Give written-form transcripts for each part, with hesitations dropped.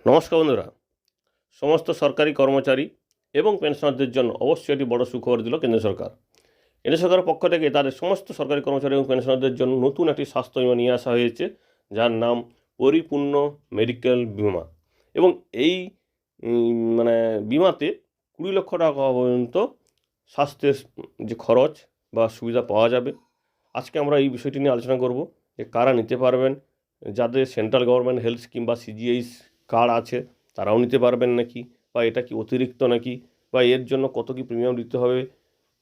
নমস্কার বন্ধুরা, সমস্ত সরকারি কর্মচারী এবং পেনশনারদের জন্য অবশ্যই একটি বড় সুখবর দিল কেন্দ্র সরকার। কেন্দ্র সরকারের পক্ষ থেকে তাদের সমস্ত সরকারি কর্মচারী এবং পেনশনারদের জন্য নতুন একটি স্বাস্থ্য বিমা নিয়ে আসা হয়েছে, যার নাম পরিপূর্ণ মেডিকেল বিমা। এবং এই মানে বিমাতে 20 লক্ষ টাকা পর্যন্ত স্বাস্থ্যের যে খরচ বা সুবিধা পাওয়া যাবে। আজকে আমরা এই বিষয়টি নিয়ে আলোচনা করব যে কারা নিতে পারবেন, যাদের সেন্ট্রাল গভর্নমেন্ট হেলথ স্কিম বা সিজিএইচ কার্ড আছে তারাও নিতে পারবেন নাকি, বা এটা কি অতিরিক্ত নাকি, বা এর জন্য কত কি প্রিমিয়াম দিতে হবে,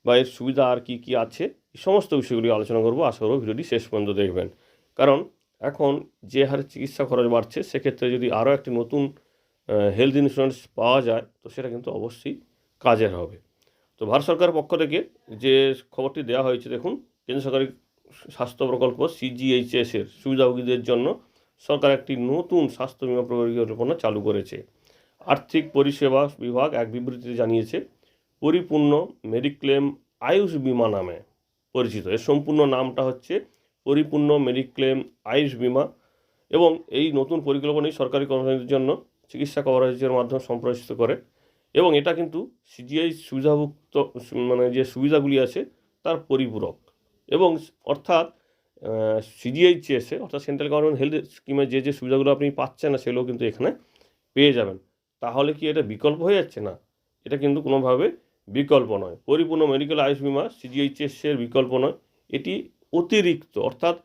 বা এর সুবিধা আর কি কি আছে, এই সমস্ত বিষয়গুলি আলোচনা করব। আশা করব ভিডিওটি শেষ পর্যন্ত দেখবেন, কারণ এখন যে হারে চিকিৎসা খরচ বাড়ছে সেক্ষেত্রে যদি আরও একটি নতুন হেলথ ইন্স্যুরেন্স পাওয়া যায় তো সেটা কিন্তু অবশ্যই কাজের হবে। তো ভারত সরকারের পক্ষ থেকে যে খবরটি দেওয়া হয়েছে, দেখুন, কেন্দ্র সরকারি স্বাস্থ্য প্রকল্প সিজিএইচএসের সুবিধাভোগীদের জন্য সরকার একটি নতুন স্বাস্থ্য বিমা পরিকল্পনা চালু করেছে। আর্থিক পরিষেবা বিভাগ এক বিবৃতিতে জানিয়েছে, পরিপূর্ণ মেডিক্লেম আয়ুষ বিমা নামে পরিচিত। এর সম্পূর্ণ নামটা হচ্ছে পরিপূর্ণ মেডিক্লেম আয়ুষ বিমা। এবং এই নতুন পরিকল্পনাই সরকারি কর্মচারীদের জন্য চিকিৎসা কভারেজের মাধ্যমে সম্প্রসারিত করে। এবং এটা কিন্তু সিজিআই সুবিধাভুক্ত যে সুবিধাগুলি আছে তার পরিপূরক। এবং অর্থাৎ সিজিএইচএসে অর্থাৎ সেন্ট্রাল গভর্নমেন্ট হেলথ স্কিমে যে যে সুবিধাগুলো আপনি পাচ্ছেন না সেগুলো কিন্তু এখানে পেয়ে যাবেন। তাহলে কি এটা বিকল্প হয়ে যাচ্ছে? না, এটা কিন্তু কোনোভাবে বিকল্প নয়। পরিপূর্ণ মেডিকেল আয়ুষ বিমা সিজিএইচএসের বিকল্প নয়, এটি অতিরিক্ত। অর্থাৎ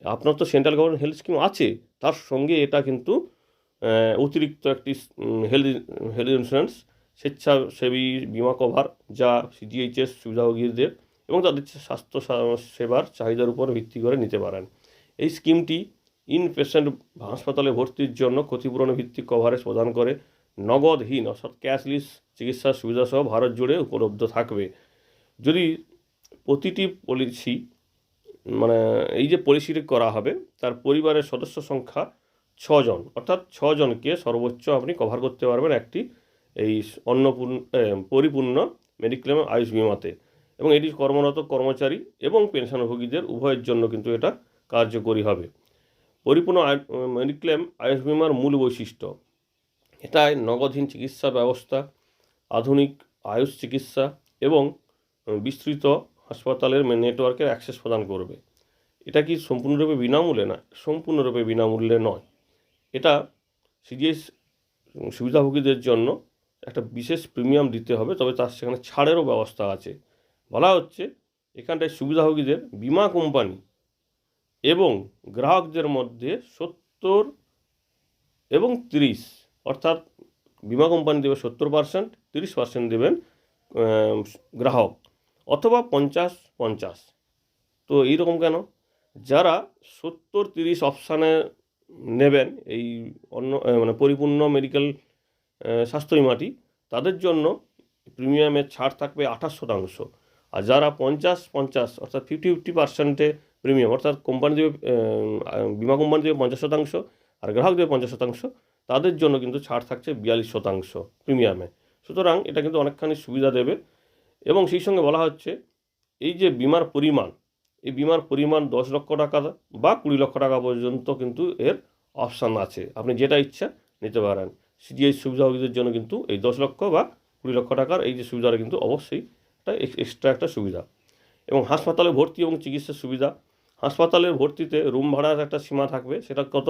আপনার তো সেন্ট্রাল গভর্নমেন্ট হেলথ স্কিম আছে, তার সঙ্গে এটা কিন্তু অতিরিক্ত একটি হেলথ হেলথ ইন্স্যুরেন্স, স্বেচ্ছাসেবী বিমা কভার, যা সিজিএইচএস সুবিধাভোগীদের এবং তাদের স্বাস্থ্য সেবার চাহিদার উপর ভিত্তি করে নিতে পারেন। এই স্কিমটি ইনপেশেন্ট হাসপাতালে ভর্তির জন্য ক্ষতিপূরণ ভিত্তিক কভারেজ প্রদান করে। নগদহীন অর্থাৎ ক্যাশলেস চিকিৎসার সুবিধাসহ ভারত জুড়ে উপলব্ধ থাকবে। যদি প্রতিটি পলিসি এই যে পলিসিটি করা হবে তার পরিবারের সদস্য সংখ্যা 6 জন, অর্থাৎ 6 জনকে সর্বোচ্চ আপনি কভার করতে পারবেন একটি এই পরিপূর্ণ মেডিক্লেম আয়ুষ বিমাতে। এবং এটি কর্মরত কর্মচারী এবং পেনশনভোগীদের উভয়ের জন্য কিন্তু এটা কার্যকরী হবে। পরিপূর্ণ মেডিক্লেম আয়ুষ বিমার মূল বৈশিষ্ট্য, এটায় নগদহীন চিকিৎসা ব্যবস্থা, আধুনিক আয়ুষ চিকিৎসা এবং বিস্তৃত হাসপাতালের নেটওয়ার্কের অ্যাক্সেস প্রদান করবে। এটা কি সম্পূর্ণরূপে বিনামূল্যে? না, সম্পূর্ণরূপে বিনামূল্যে নয়। এটা সিজিএস সুবিধাভোগীদের জন্য একটা বিশেষ প্রিমিয়াম দিতে হবে, তবে তার সেখানে ছাড়েরও ব্যবস্থা আছে। বলা হচ্ছে এখানটায় সুবিধাভোগীদের বিমা কোম্পানি এবং গ্রাহকদের মধ্যে 70 এবং 30, অর্থাৎ বিমা কোম্পানি দেবে 70%, 30% দেবেন গ্রাহক, অথবা 50-50। তো এইরকম কেন? যারা 70-30 অপশানে নেবেন এই পরিপূর্ণ মেডিকেল স্বাস্থ্য বিমাটি, তাদের জন্য প্রিমিয়ামের ছাড় থাকবে 28%। আর যারা 50-50 অর্থাৎ 50-50% প্রিমিয়াম, অর্থাৎ কোম্পানি দেবে বিমা কোম্পানি দেবে 50% আর গ্রাহক দেবে 50%, তাদের জন্য কিন্তু ছাড় থাকছে 42% প্রিমিয়ামে। সুতরাং এটা কিন্তু অনেকখানি সুবিধা দেবে। এবং সেই সঙ্গে বলা হচ্ছে এই যে বিমার পরিমাণ, এই বিমার পরিমাণ 10 লক্ষ টাকা বা 20 লক্ষ টাকা পর্যন্ত কিন্তু এর অপশান আছে, আপনি যেটা ইচ্ছা নিতে পারেন। সিজিএইচ সুবিধাভোগীদের জন্য কিন্তু এই 10 লক্ষ বা 20 লক্ষ টাকার এই যে সুবিধাটা কিন্তু অবশ্যই একটা এক্সট্রা একটা সুবিধা। এবং হাসপাতালে ভর্তি এবং চিকিৎসার সুবিধা, হাসপাতালের ভর্তিতে রুম ভাড়ার একটা সীমা থাকবে, সেটা কত?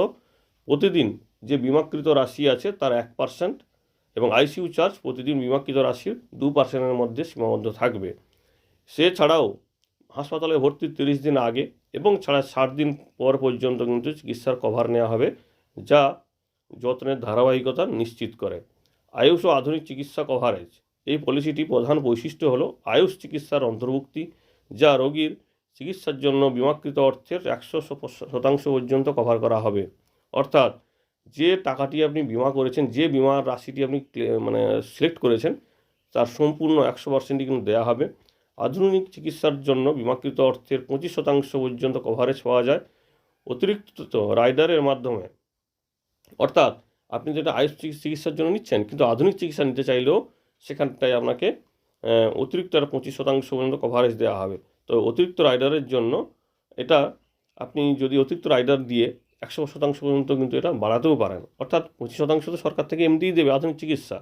প্রতিদিন যে বিমাকৃত রাশি আছে তার 1%, এবং আইসিইউ চার্জ প্রতিদিন বিমাকৃত রাশির 2%-এর মধ্যে সীমাবদ্ধ থাকবে। সে ছাড়াও হাসপাতালে ভর্তির 30 দিন আগে এবং 60 দিন পর পর্যন্ত কিন্তু চিকিৎসার কভার নেওয়া হবে, যা যত্নের ধারাবাহিকতা নিশ্চিত করে। আয়ুষ ও আধুনিক চিকিৎসা কভারেজ, এই পলিসিটি প্রধান বৈশিষ্ট্য হলো আয়ুষ চিকিৎসার অন্তর্ভুক্তি, যা রোগীর চিকিৎসার জন্য বিমাকৃত অর্থের 100% পর্যন্ত কভার করা হবে। অর্থাৎ যে টাকাটি আপনি বিমা করেছেন, যে বিমার রাশিটি আপনি সিলেক্ট করেছেন, তার সম্পূর্ণ 100%ই কিন্তু দেওয়া হবে। আধুনিক চিকিৎসার জন্য বিমাকৃত অর্থের 25% পর্যন্ত কভারেজ পাওয়া যায় অতিরিক্ত রাইডারের মাধ্যমে। অর্থাৎ আপনি যেটা আয়ুষ চিকিৎসার জন্য নিচ্ছেন, কিন্তু আধুনিক চিকিৎসা নিতে চাইলেও সেখানটায় আপনাকে অতিরিক্ত 25% পর্যন্ত কভারেজ দেওয়া হবে। তো অতিরিক্ত রাইডারের জন্য এটা আপনি যদি অতিরিক্ত রাইডার দিয়ে 100% পর্যন্ত কিন্তু এটা বাড়াতেও পারেন। অর্থাৎ 25% তো সরকার থেকে এমনিই দেবে আধুনিক চিকিৎসা,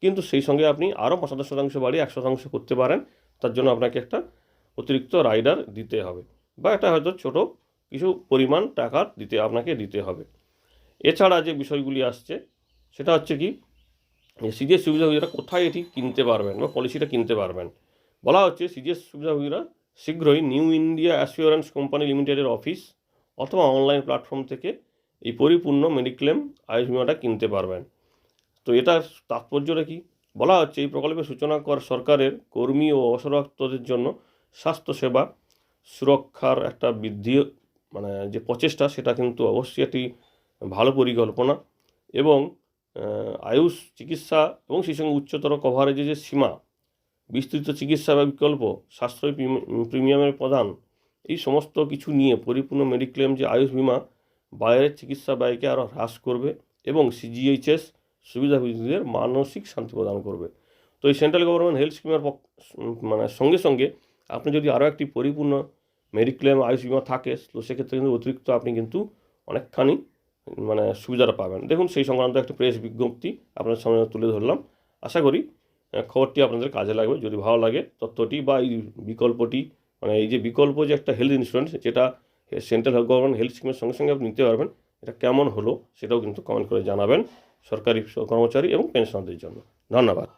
কিন্তু সেই সঙ্গে আপনি আরও 75% বাড়িয়ে 100% করতে পারেন। তার জন্য আপনাকে একটা অতিরিক্ত রাইডার দিতে হবে, বা একটা হয়তো ছোট কিছু পরিমাণ টাকা আপনাকে দিতে হবে। এছাড়া যে বিষয়গুলি আসছে সেটা হচ্ছে কি, সিজিএস সুবিধাভোগীরা কোথায় এটি কিনতে পারবেন বা পলিসিটা কিনতে পারবেন। বলা হচ্ছে সিজিএস সুবিধাভোগীরা শীঘ্রই নিউ ইন্ডিয়া অ্যাসিওরেন্স কোম্পানি লিমিটেডের অফিস অথবা অনলাইন প্ল্যাটফর্ম থেকে এই পরিপূর্ণ মেডিক্লেম আয়ুষ বিমাটা কিনতে পারবেন। তো এটার তাৎপর্যটা কি? বলা হচ্ছে এই প্রকল্পের সূচনা সরকারের কর্মী ও অবসরপ্রাপ্তদের জন্য স্বাস্থ্যসেবা সুরক্ষার একটা বৃদ্ধি, মানে যে প্রচেষ্টা, সেটা কিন্তু অবশ্যই একটি ভালো পরিকল্পনা। এবং আয়ুষ চিকিৎসা এবং সেই সঙ্গে উচ্চতর কভারেজের যে সীমা, বিস্তৃত চিকিৎসা বা বিকল্প, সাশ্রয়ী প্রিমিয়ামের প্রদান, এই সমস্ত কিছু নিয়ে পরিপূর্ণ মেডিক্লেম যে আয়ুষ বিমা বাইরের চিকিৎসা ব্যয়কে আরও হ্রাস করবে এবং সিজিএইচএস সুবিধাভোগীদের মানসিক শান্তি প্রদান করবে। তো এই সেন্ট্রাল গভর্নমেন্ট হেলথ স্কিমের মানে সঙ্গে সঙ্গে আপনি যদি আরও একটি পরিপূর্ণ মেডিক্লেম আয়ুষ বিমা থাকে, তো সেক্ষেত্রে কিন্তু অতিরিক্ত আপনি কিন্তু অনেকখানি মানে সুবিধাটা পাবেন। দেখুন, সেই সংক্রান্ত একটা প্রেস বিজ্ঞপ্তি আপনার সামনে তুলে ধরলাম। আশা করি খবরটি আপনাদের কাজে লাগবে। যদি ভালো লাগে তথ্যটি বা এই বিকল্পটি, মানে এই যে বিকল্প যে একটা হেলথ ইন্স্যুরেন্স, যেটা সেন্ট্রাল গভর্নমেন্ট হেলথ স্কিমের সঙ্গে সঙ্গে আপনি নিতে পারবেন, এটা কেমন হলো সেটাও কিন্তু কমেন্ট করে জানাবেন সরকারি কর্মচারী এবং পেনশনারদের জন্য। ধন্যবাদ।